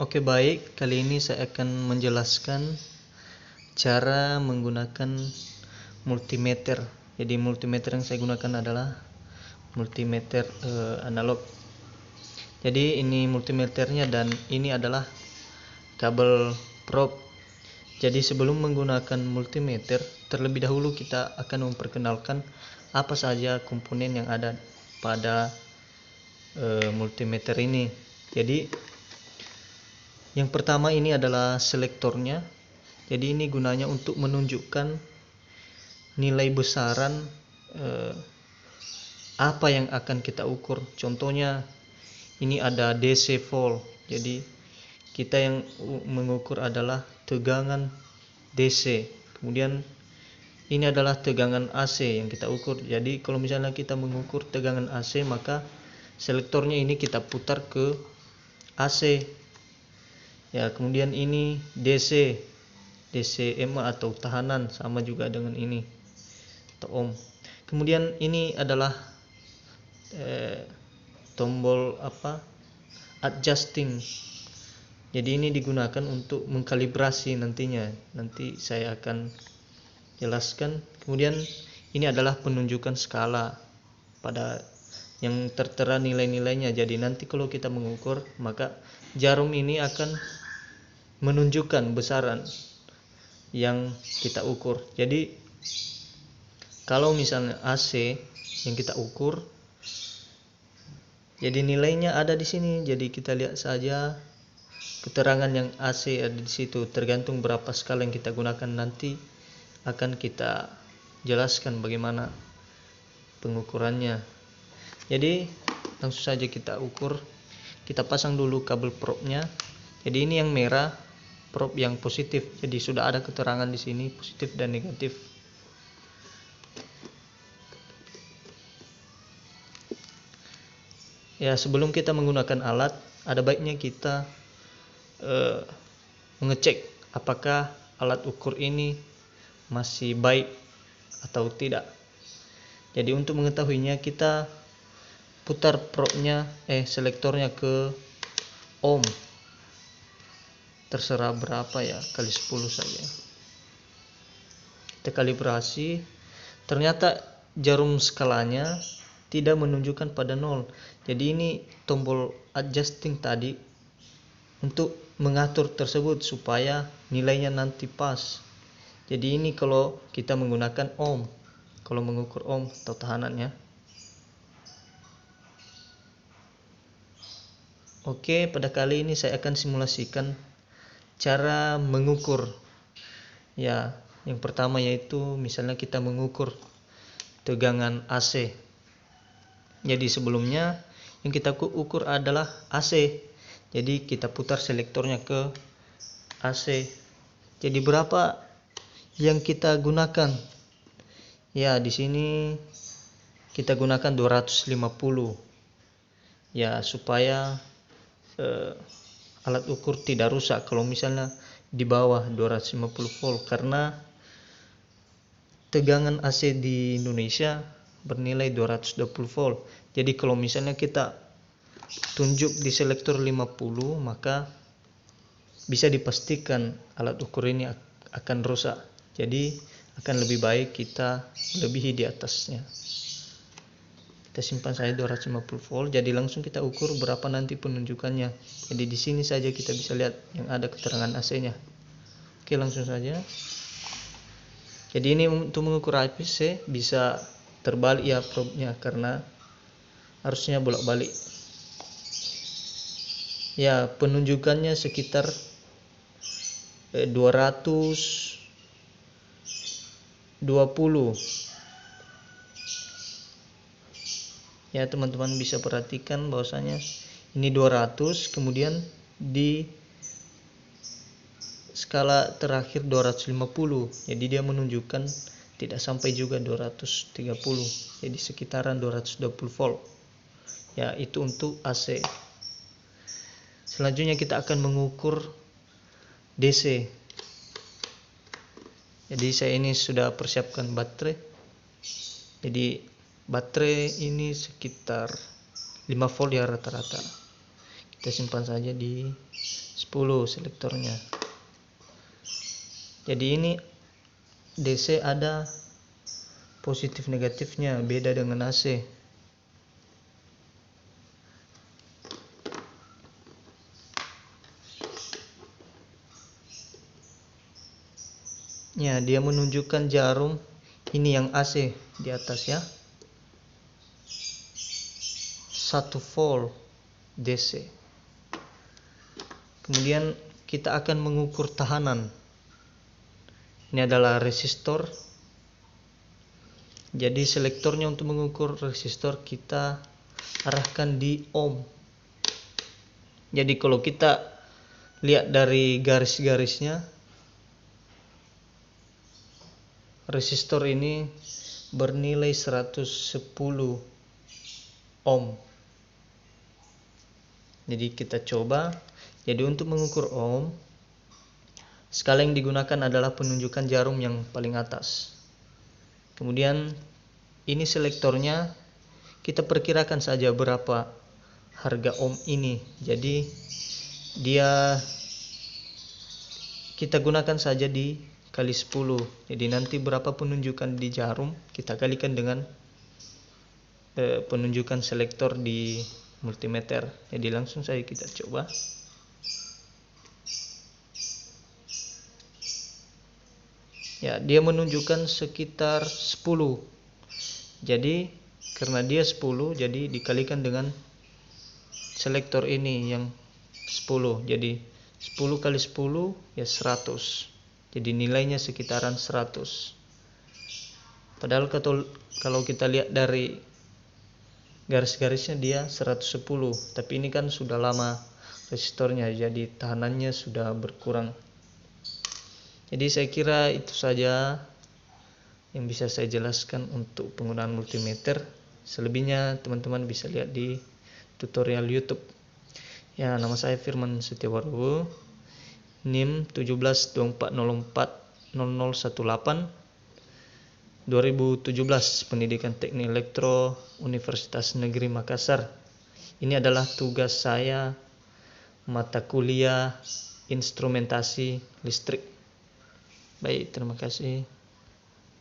Oke, baik, kali ini saya akan menjelaskan cara menggunakan multimeter. Jadi multimeter yang saya gunakan adalah multimeter analog. Jadi ini multimeternya dan ini adalah kabel probe. Jadi sebelum menggunakan multimeter, terlebih dahulu kita akan memperkenalkan apa saja komponen yang ada pada multimeter ini. Jadi yang pertama ini adalah selektornya. Jadi ini gunanya untuk menunjukkan nilai besaran apa yang akan kita ukur. Contohnya ini ada DC volt. Jadi kita yang mengukur adalah tegangan DC. Kemudian ini adalah tegangan AC yang kita ukur. Jadi kalau misalnya kita mengukur tegangan AC, maka selektornya ini kita putar ke AC. Ya, kemudian ini DC MA atau tahanan, sama juga dengan ini atau ohm. Kemudian ini adalah tombol adjusting. Jadi ini digunakan untuk mengkalibrasi nantinya. Nanti saya akan jelaskan. Kemudian ini adalah penunjukan skala pada yang tertera nilai-nilainya. Jadi nanti kalau kita mengukur, maka jarum ini akan menunjukkan besaran yang kita ukur. Jadi kalau misalnya AC yang kita ukur, jadi nilainya ada di sini. Jadi kita lihat saja keterangan yang AC ada di situ. Tergantung berapa skala yang kita gunakan, nanti akan kita jelaskan bagaimana pengukurannya. Jadi langsung saja kita ukur. Kita pasang dulu kabel probe-nya. Jadi ini yang merah probe yang positif. Jadi sudah ada keterangan di sini positif dan negatif. Ya, sebelum kita menggunakan alat, ada baiknya kita mengecek apakah alat ukur ini masih baik atau tidak. Jadi untuk mengetahuinya, kita putar probe-nya selektornya ke ohm. Terserah berapa ya, kali 10 saja. Kita kalibrasi. Ternyata jarum skalanya tidak menunjukkan pada 0. Jadi ini tombol adjusting tadi untuk mengatur tersebut supaya nilainya nanti pas. Jadi ini kalau kita menggunakan ohm, kalau mengukur ohm atau tahanannya. Oke, pada kali ini saya akan simulasikan cara mengukur. Ya, yang pertama yaitu misalnya kita mengukur tegangan AC. Jadi sebelumnya yang kita ukur adalah AC. Jadi kita putar selektornya ke AC. Jadi berapa yang kita gunakan? Ya, di sini kita gunakan 250. Ya, supaya alat ukur tidak rusak kalau misalnya di bawah 250 volt, karena tegangan AC di Indonesia bernilai 220 volt. Jadi kalau misalnya kita tunjuk di selektor 50, maka bisa dipastikan alat ukur ini akan rusak. Jadi akan lebih baik kita lebihi di atasnya. Kita simpan saja 250 volt. Jadi langsung kita ukur berapa nanti penunjukannya. Jadi di sini saja kita bisa lihat yang ada keterangan AC-nya. Oke, langsung saja. Jadi ini untuk mengukur AC bisa terbalik ya probe-nya, karena harusnya bolak-balik. Ya, penunjukannya sekitar 220. Ya, teman-teman bisa perhatikan bahwasanya ini 200, kemudian di skala terakhir 250. Jadi dia menunjukkan tidak sampai juga 230. Jadi sekitaran 220 volt. Ya, itu untuk AC. Selanjutnya kita akan mengukur DC. Jadi saya ini sudah persiapkan baterai. Jadi baterai ini sekitar 5 volt ya rata-rata. Kita simpan saja di selektornya. Jadi ini DC ada positif negatifnya, beda dengan AC. Ya, dia menunjukkan jarum ini yang AC di atas ya. 1 volt DC. Kemudian kita akan mengukur tahanan. Ini adalah resistor. Jadi selektornya untuk mengukur resistor kita arahkan di ohm. Jadi kalau kita lihat dari garis-garisnya, resistor ini bernilai 110 ohm. Jadi kita coba. Jadi untuk mengukur ohm, skala yang digunakan adalah penunjukan jarum yang paling atas. Kemudian ini selektornya kita perkirakan saja berapa harga ohm ini. Jadi kita gunakan saja di kali 10. Jadi nanti berapa penunjukan di jarum kita kalikan dengan penunjukan selektor di multimeter. Jadi langsung saja kita coba. Ya, dia menunjukkan sekitar 10. Jadi karena dia 10, jadi dikalikan dengan selektor ini yang 10. Jadi 10 kali 10 ya 100. Jadi nilainya sekitaran 100. Padahal kalau kita lihat dari garis-garisnya dia 110. Tapi ini kan sudah lama resistornya, jadi tahanannya sudah berkurang. Jadi saya kira itu saja yang bisa saya jelaskan untuk penggunaan multimeter. Selebihnya teman-teman bisa lihat di tutorial YouTube. Ya, nama saya Firman Setiawaru, NIM 1724040018, 2017, Pendidikan Teknik Elektro, Universitas Negeri Makassar. Ini adalah tugas saya, mata kuliah instrumentasi listrik. Baik, terima kasih.